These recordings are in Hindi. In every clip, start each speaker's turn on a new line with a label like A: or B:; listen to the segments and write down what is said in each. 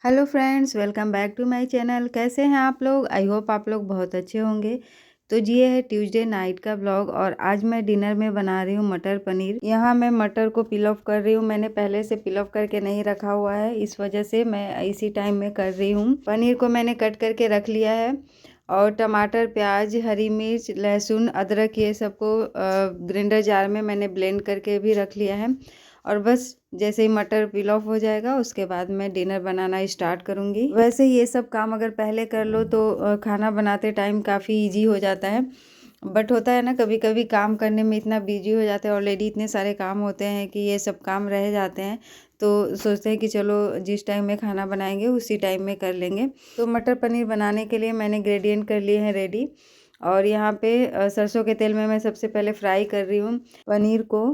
A: Hello friends, welcome back to my channel. कैसे हैं आप लोग? आई होप आप लोग बहुत अच्छे होंगे। तो ये है ट्यूसडे नाइट का ब्लॉग और आज मैं डिनर में बना रही हूँ मटर पनीर। यहाँ मैं मटर को पिल ऑफ कर रही हूँ। मैंने पहले से पिल ऑफ करके नहीं रखा हुआ है, इस वजह से मैं इसी टाइम में कर रही हूँ। पनीर को मैंने कट करके रख लिया है और टमाटर, प्याज, हरी मिर्च, लहसुन, अदरक ये सबको ग्राइंडर जार में मैंने ब्लेंड करके भी रख लिया है। और बस जैसे ही मटर पील ऑफ हो जाएगा उसके बाद मैं डिनर बनाना स्टार्ट करूँगी। वैसे ये सब काम अगर पहले कर लो तो खाना बनाते टाइम काफ़ी इजी हो जाता है। बट होता है ना, कभी कभी काम करने में इतना बिजी हो जाते हैं, ऑलरेडी इतने सारे काम होते हैं कि ये सब काम रह जाते हैं। तो सोचते हैं कि चलो जिस टाइम में खाना बनाएंगे उसी टाइम में कर लेंगे। तो मटर पनीर बनाने के लिए मैंने ग्रेडिएंट कर लिए हैं रेडी। और यहाँ पे सरसों के तेल में मैं सबसे पहले फ्राई कर रही हूँ पनीर को।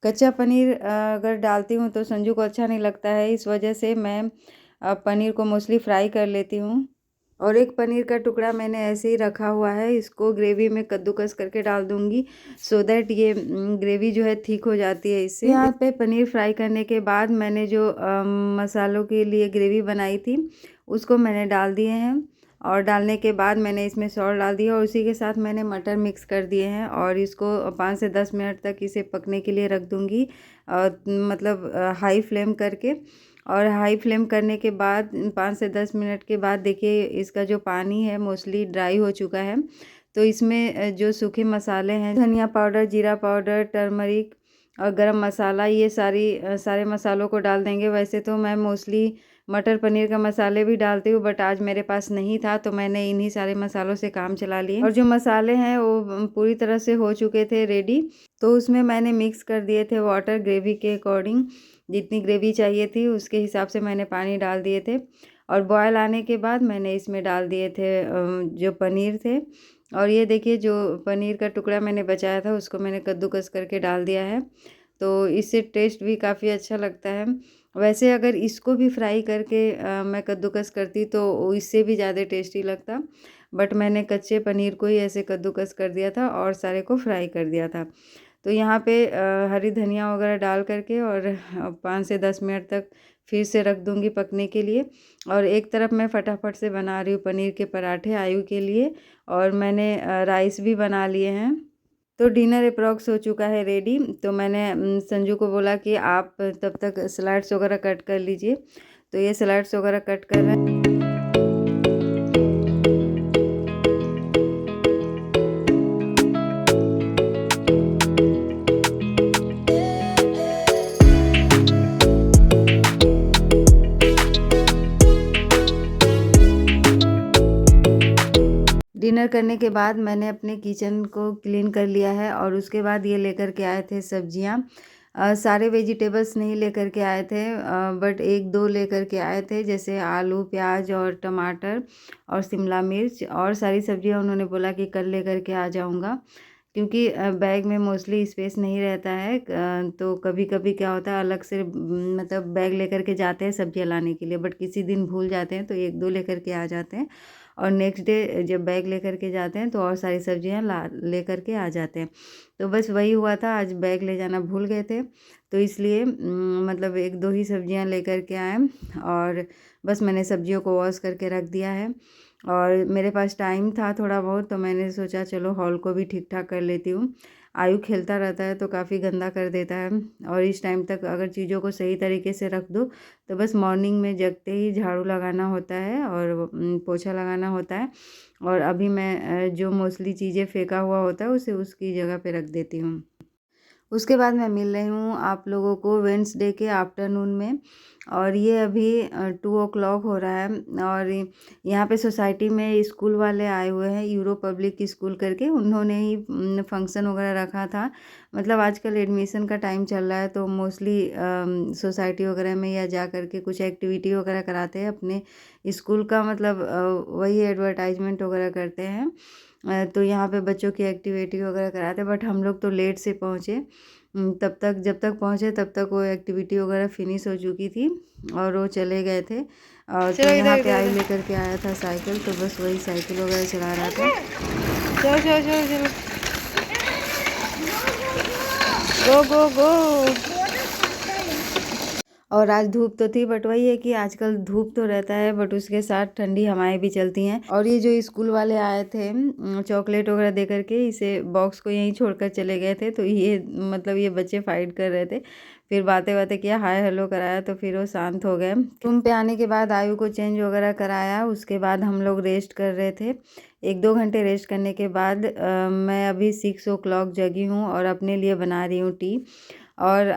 A: कच्चा पनीर अगर डालती हूँ तो संजू को अच्छा नहीं लगता है, इस वजह से मैं पनीर को मोस्टली फ्राई कर लेती हूँ। और एक पनीर का टुकड़ा मैंने ऐसे ही रखा हुआ है, इसको ग्रेवी में कद्दूकस करके डाल दूँगी सो दैट ये ग्रेवी जो है थिक हो जाती है इससे। यहाँ पे पनीर फ्राई करने के बाद मैंने जो मसालों के लिए ग्रेवी बनाई थी उसको मैंने डाल दिए हैं। और डालने के बाद मैंने इसमें सॉल्ट डाल दिया और उसी के साथ मैंने मटर मिक्स कर दिए हैं और इसको 5 से 10 मिनट तक इसे पकने के लिए रख दूँगी, मतलब हाई फ्लेम करके। और हाई फ्लेम करने के बाद 5 से 10 मिनट के बाद देखिए इसका जो पानी है मोस्टली ड्राई हो चुका है। तो इसमें जो सूखे मसाले हैं, धनिया पाउडर, जीरा पाउडर, टर्मरिक और गरम मसाला, ये सारे मसालों को डाल देंगे। वैसे तो मैं मोस्टली मटर पनीर का मसाले भी डालती हूँ, बट आज मेरे पास नहीं था तो मैंने इन्हीं सारे मसालों से काम चला लिए। और जो मसाले हैं वो पूरी तरह से हो चुके थे रेडी। तो उसमें मैंने मिक्स कर दिए थे वाटर, ग्रेवी के अकॉर्डिंग जितनी ग्रेवी चाहिए थी उसके हिसाब से मैंने पानी डाल दिए थे। और बॉयल आने के बाद मैंने इसमें डाल दिए थे जो पनीर थे। और ये देखिए जो पनीर का टुकड़ा मैंने बचाया था उसको मैंने कद्दूकस करके डाल दिया है। तो इससे टेस्ट भी काफ़ी अच्छा लगता है। वैसे अगर इसको भी फ्राई करके मैं कद्दूकस करती तो इससे भी ज़्यादा टेस्टी लगता, बट मैंने कच्चे पनीर को ही ऐसे कद्दूकस कर दिया था और सारे को फ्राई कर दिया था। तो यहाँ पे हरी धनिया वगैरह डाल करके और 5 से 10 मिनट तक फिर से रख दूँगी पकने के लिए। और एक तरफ मैं फटाफट से बना रही हूँ पनीर के पराठे आयु के लिए और मैंने राइस भी बना लिए हैं। तो डिनर अप्रॉक्स हो चुका है रेडी। तो मैंने संजू को बोला कि आप तब तक सलाड्स वगैरह कट कर लीजिए। तो ये सलाड्स वगैरह कट कर रहे हैं। डिनर करने के बाद मैंने अपने किचन को क्लीन कर लिया है और उसके बाद ये लेकर के आए थे सब्जियां। सारे वेजिटेबल्स नहीं लेकर के आए थे, बट एक दो लेकर के आए थे, जैसे आलू, प्याज और टमाटर और शिमला मिर्च। और सारी सब्जियां उन्होंने बोला कि कल लेकर के आ जाऊंगा, क्योंकि बैग में मोस्टली स्पेस नहीं रहता है। तो कभी कभी क्या होता है अलग से मतलब बैग लेकर के जाते हैं सब्जियां लाने के लिए, बट किसी दिन भूल जाते हैं तो एक दो लेकर के आ जाते हैं और नेक्स्ट डे जब बैग लेकर के जाते हैं तो और सारी सब्जियां ला लेकर के आ जाते हैं। तो बस वही हुआ था, आज बैग ले जाना भूल गए थे तो इसलिए मतलब एक दो ही सब्जियां लेकर के आए। और बस मैंने सब्जियों को वॉश करके रख दिया है और मेरे पास टाइम था थोड़ा बहुत, तो मैंने सोचा चलो हॉल को भी ठीक ठाक कर लेती हूँ। आयु खेलता रहता है तो काफ़ी गंदा कर देता है और इस टाइम तक अगर चीज़ों को सही तरीके से रख दो तो बस मॉर्निंग में जगते ही झाड़ू लगाना होता है और पोछा लगाना होता है। और अभी मैं जो मोस्टली चीज़ें फेंका हुआ होता है उसे उसकी जगह पे रख देती हूँ। उसके बाद मैं मिल रही हूँ आप लोगों को वेडनेसडे के आफ्टरनून में। और ये अभी 2 o'clock हो रहा है और यहाँ पे सोसाइटी में स्कूल वाले आए हुए हैं, यूरो पब्लिक स्कूल करके। उन्होंने ही फंक्शन वगैरह रखा था। मतलब आजकल एडमिशन का टाइम चल रहा है तो मोस्टली सोसाइटी वगैरह में या जा करके कुछ एक्टिविटी वगैरह कराते हैं अपने स्कूल का, मतलब वही एडवर्टाइजमेंट वगैरह करते हैं। तो यहाँ पे बच्चों की एक्टिविटी वगैरह कराते हैं, बट हम लोग तो लेट से पहुँचे। तब तक जब तक पहुँचे तब तक वो एक्टिविटी वगैरह फिनिश हो चुकी थी और वो चले गए थे। और तो यहाँ पे आई लेकर के आया था साइकिल, तो बस वही साइकिल वगैरह चला रहा था। चलो चलो चलो चलो, गो गो गो। और आज धूप तो थी, बट वही है कि आजकल धूप तो रहता है बट उसके साथ ठंडी हवाएं भी चलती हैं। और ये जो स्कूल वाले आए थे चॉकलेट वगैरह दे करके इसे बॉक्स को यहीं छोड़कर चले गए थे, तो ये मतलब ये बच्चे फाइट कर रहे थे। फिर बातें बातें किया, हाय हेलो कराया, तो फिर वो शांत हो गए। रूम पे आने के बाद आयु को चेंज वगैरह कराया, उसके बाद हम लोग रेस्ट कर रहे थे। 1-2 घंटे रेस्ट करने के बाद मैं अभी 6 o'clock जगी हूँ और अपने लिए बना रही हूँ टी। और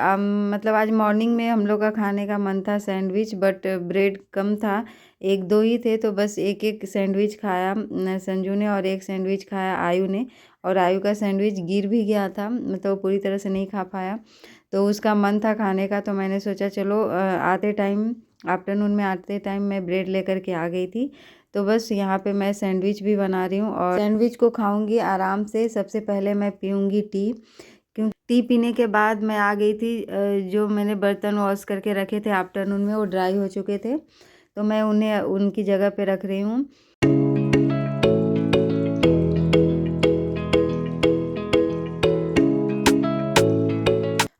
A: मतलब आज मॉर्निंग में हम लोग का खाने का मन था सैंडविच, बट ब्रेड कम था, 1-2 ही थे, तो बस एक एक सैंडविच खाया संजू ने और एक सैंडविच खाया आयु ने। और आयु का सैंडविच गिर भी गया था, मतलब पूरी तरह से नहीं खा पाया, तो उसका मन था खाने का, तो मैंने सोचा चलो आते टाइम आफ्टरनून में आते टाइम मैं ब्रेड लेकर के आ गई थी। तो बस यहाँ पे मैं सैंडविच भी बना रही हूँ और सैंडविच को खाऊंगी आराम से। सबसे पहले मैं पीऊँगी टी, क्योंकि टी पीने के बाद मैं आ गई थी, जो मैंने बर्तन वॉश करके रखे थे आफ्टरनून में वो ड्राई हो चुके थे, तो मैं उन्हें उनकी जगह पे रख रही हूँ।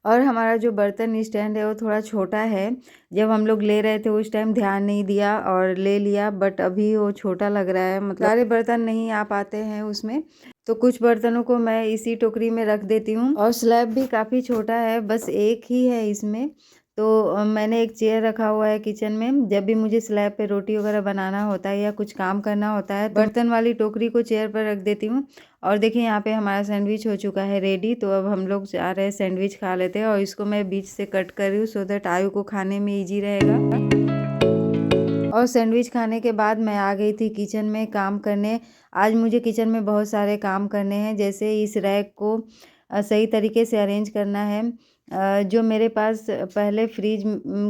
A: और हमारा जो बर्तन स्टैंड है वो थोड़ा छोटा है, जब हम लोग ले रहे थे उस टाइम ध्यान नहीं दिया और ले लिया, बट अभी वो छोटा लग रहा है, मतलब सारे बर्तन नहीं आ पाते हैं उसमें, तो कुछ बर्तनों को मैं इसी टोकरी में रख देती हूँ। और स्लैब भी काफ़ी छोटा है, बस एक ही है इसमें, तो मैंने एक चेयर रखा हुआ है किचन में। जब भी मुझे स्लैब पे रोटी वगैरह बनाना होता है या कुछ काम करना होता है तो बर्तन वाली टोकरी को चेयर पर रख देती हूँ। और देखिए यहाँ पे हमारा सैंडविच हो चुका है रेडी, तो अब हम लोग जा रहे हैं सैंडविच खा लेते हैं। और इसको मैं बीच से कट कर रही हूँ सो दैट आयु को खाने में ईजी रहेगा। और सैंडविच खाने के बाद मैं आ गई थी किचन में काम करने। आज मुझे किचन में बहुत सारे काम करने हैं, जैसे इस रैक को सही तरीके से अरेंज करना है। जो मेरे पास पहले फ्रिज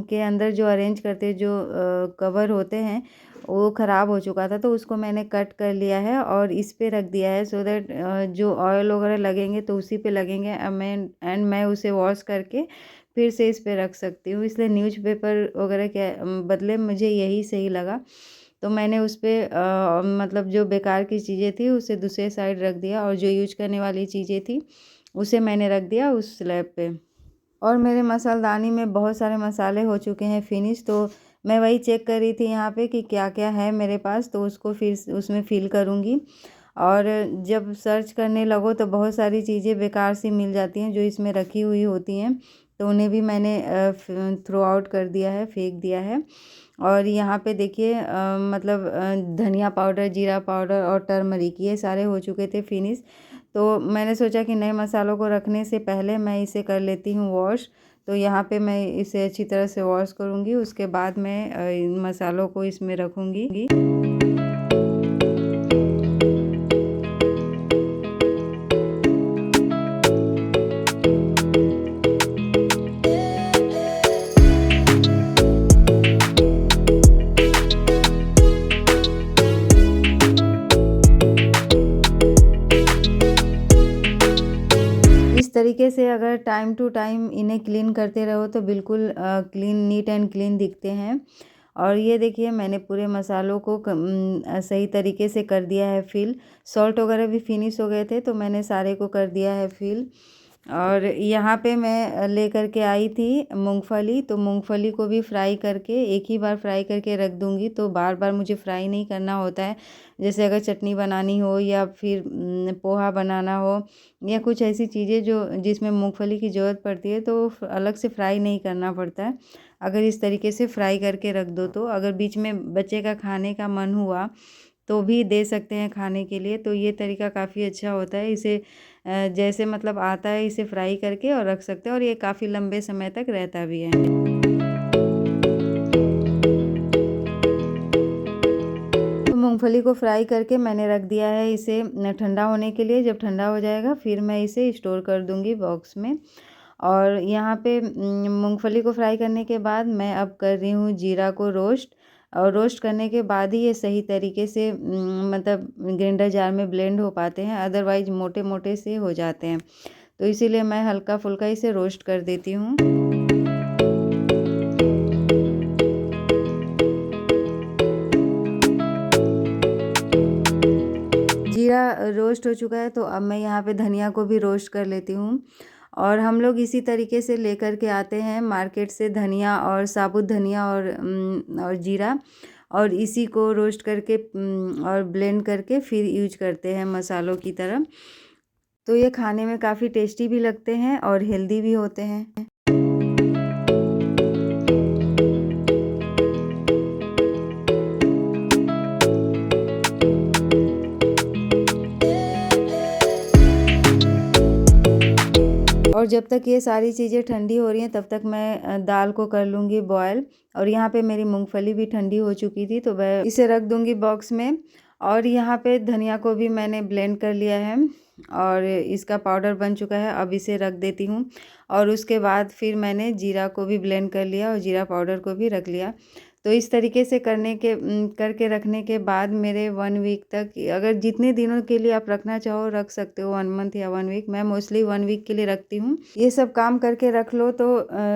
A: के अंदर जो अरेंज करते जो कवर होते हैं वो ख़राब हो चुका था, तो उसको मैंने कट कर लिया है और इस पे रख दिया है, सो दैट जो ऑयल वगैरह लगेंगे तो उसी पे लगेंगे। मैं उसे वॉश करके फिर से इस पे रख सकती हूँ, इसलिए न्यूज़पेपर वगैरह के बदले मुझे यही सही लगा। तो मैंने उस पे मतलब जो बेकार की चीज़ें थी उसे दूसरे साइड रख दिया और जो यूज करने वाली चीज़ें थी उसे मैंने रख दिया उस स्लैब पे। और मेरे मसालदानी में बहुत सारे मसाले हो चुके हैं फिनिश, तो मैं वही चेक कर रही थी यहाँ पे कि क्या क्या है मेरे पास, तो उसको फिर उसमें फिल करूँगी। और जब सर्च करने लगो तो बहुत सारी चीज़ें बेकार सी मिल जाती हैं जो इसमें रखी हुई होती हैं, तो उन्हें भी मैंने थ्रो आउट कर दिया है, फेंक दिया है। और यहाँ पे देखिए मतलब धनिया पाउडर, जीरा पाउडर और टर्मरिक ये सारे हो चुके थे फिनिश, तो मैंने सोचा कि नए मसालों को रखने से पहले मैं इसे कर लेती हूँ वॉश। तो यहाँ पे मैं इसे अच्छी तरह से वॉश करूँगी, उसके बाद मैं इन मसालों को इसमें रखूँगी। इस तरीके से अगर टाइम टू टाइम इन्हें क्लीन करते रहो तो बिल्कुल क्लीन, नीट एंड क्लीन दिखते हैं। और ये देखिए मैंने पूरे मसालों को सही तरीके से कर दिया है फिल। सॉल्ट वगैरह भी फिनिश हो गए थे तो मैंने सारे को कर दिया है फिल। और यहाँ पे मैं लेकर के आई थी मूंगफली, तो मूंगफली को भी फ्राई करके एक ही बार फ्राई करके रख दूँगी, तो बार बार मुझे फ्राई नहीं करना होता है। जैसे अगर चटनी बनानी हो या फिर पोहा बनाना हो या कुछ ऐसी चीज़ें जो जिसमें मूंगफली की ज़रूरत पड़ती है, तो अलग से फ्राई नहीं करना पड़ता है। अगर इस तरीके से फ्राई करके रख दो, तो अगर बीच में बच्चे का खाने का मन हुआ तो भी दे सकते हैं खाने के लिए, तो ये तरीका काफ़ी अच्छा होता है। इसे जैसे मतलब आता है इसे फ्राई करके और रख सकते हैं और ये काफ़ी लंबे समय तक रहता भी है। तो मूंगफली को फ्राई करके मैंने रख दिया है इसे ठंडा होने के लिए। जब ठंडा हो जाएगा फिर मैं इसे स्टोर कर दूंगी बॉक्स में। और यहाँ पे मूंगफली को फ्राई करने के बाद मैं अब कर रही हूँ जीरा को रोस्ट। और रोस्ट करने के बाद ही ये सही तरीके से मतलब ग्राइंडर जार में ब्लेंड हो पाते हैं, अदरवाइज मोटे मोटे से हो जाते हैं, तो इसीलिए मैं हल्का फुल्का इसे रोस्ट कर देती हूँ। जीरा रोस्ट हो चुका है तो अब मैं यहाँ पे धनिया को भी रोस्ट कर लेती हूँ। और हम लोग इसी तरीके से लेकर के आते हैं मार्केट से धनिया और साबुत धनिया और जीरा, और इसी को रोस्ट करके और ब्लेंड करके फिर यूज करते हैं मसालों की तरह। तो ये खाने में काफ़ी टेस्टी भी लगते हैं और हेल्दी भी होते हैं। और जब तक ये सारी चीज़ें ठंडी हो रही हैं तब तक मैं दाल को कर लूँगी बॉयल। और यहाँ पे मेरी मूंगफली भी ठंडी हो चुकी थी तो मैं इसे रख दूँगी बॉक्स में। और यहाँ पे धनिया को भी मैंने ब्लेंड कर लिया है और इसका पाउडर बन चुका है, अब इसे रख देती हूँ। और उसके बाद फिर मैंने जीरा को भी ब्लेंड कर लिया और जीरा पाउडर को भी रख लिया। तो इस तरीके से करके रखने के बाद मेरे 1 वीक तक, अगर जितने दिनों के लिए आप रखना चाहो रख सकते हो, 1 मंथ या 1 वीक। मैं मोस्टली 1 वीक के लिए रखती हूँ। ये सब काम करके रख लो तो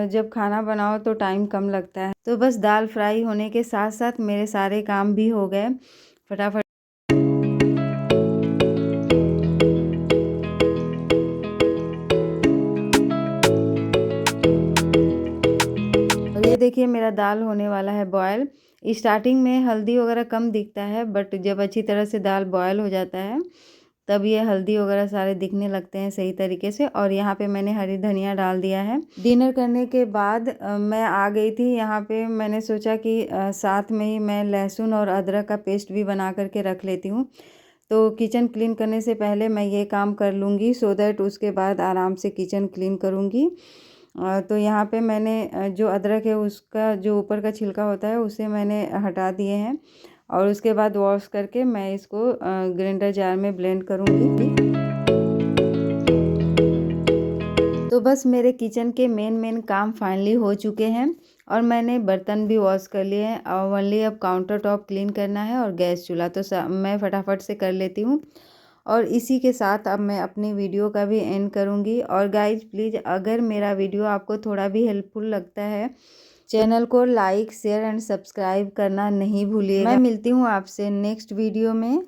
A: जब खाना बनाओ तो टाइम कम लगता है। तो बस दाल फ्राई होने के साथ साथ मेरे सारे काम भी हो गए फटाफट। और ये देखिए मेरा दाल होने वाला है बॉयल। स्टार्टिंग में हल्दी वगैरह कम दिखता है, बट जब अच्छी तरह से दाल बॉयल हो जाता है तब ये हल्दी वगैरह सारे दिखने लगते हैं सही तरीके से। और यहाँ पे मैंने हरी धनिया डाल दिया है। डिनर करने के बाद मैं आ गई थी यहाँ पे। मैंने सोचा कि साथ में ही मैं लहसुन और अदरक का पेस्ट भी बना करके रख लेती हूँ। तो किचन क्लीन करने से पहले मैं ये काम कर लूँगी सो दैट उसके बाद आराम से किचन क्लीन करूँगी। तो यहाँ पे मैंने जो अदरक है उसका जो ऊपर का छिलका होता है उसे मैंने हटा दिए हैं। और उसके बाद वॉश करके मैं इसको ग्राइंडर जार में ब्लेंड करूँगी। तो बस मेरे किचन के मेन काम फाइनली हो चुके हैं और मैंने बर्तन भी वॉश कर लिए हैं। ओनली अब काउंटर टॉप क्लीन करना है और गैस चूल्हा तो मैं फटाफट से कर लेती हूँ। और इसी के साथ अब मैं अपनी वीडियो का भी एंड करूँगी। और गाइज प्लीज़, अगर मेरा वीडियो आपको थोड़ा भी हेल्पफुल लगता है, चैनल को लाइक शेयर एंड सब्सक्राइब करना नहीं भूलिएगा। मैं मिलती हूँ आपसे नेक्स्ट वीडियो में।